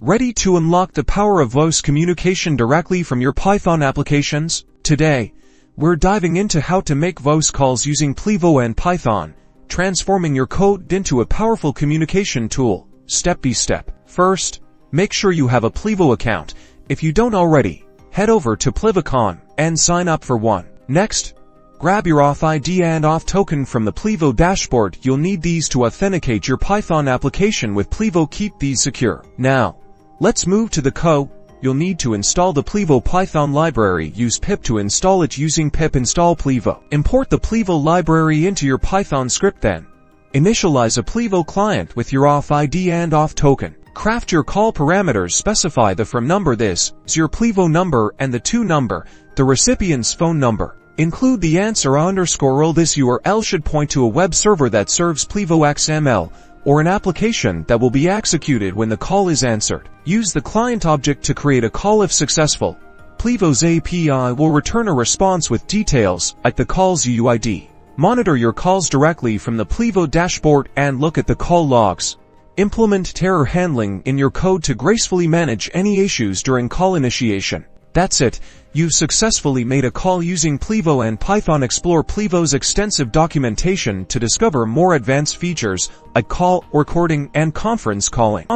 Ready to unlock the power of voice communication directly from your Python applications? Today, we're diving into how to make voice calls using Plivo and Python, transforming your code into a powerful communication tool, step by step. First, make sure you have a Plivo account. If you don't already, head over to Plivocon and sign up for one. Next, grab your Auth ID and Token from the Plivo dashboard. You'll need these to authenticate your Python application with Plivo. Keep these secure. Now, let's move to the code. You'll need to install the Plivo Python library. Use pip to install it using pip install Plivo. Import the Plivo library into your Python script, then initialize a Plivo client with your Auth ID and Token. Craft your call parameters. Specify the from number. This is your Plivo number, and the to number, the recipient's phone number. Include the answer _URL. This URL should point to a web server that serves Plivo XML, or an application that will be executed when the call is answered. Use the client object to create a call. If successful, Plivo's API will return a response with details, like the call's UUID. Monitor your calls directly from the Plivo dashboard and look at the call logs. Implement error handling in your code to gracefully manage any issues during call initiation. That's it. You've successfully made a call using Plivo and Python. Explore Plivo's extensive documentation to discover more advanced features like call recording and conference calling.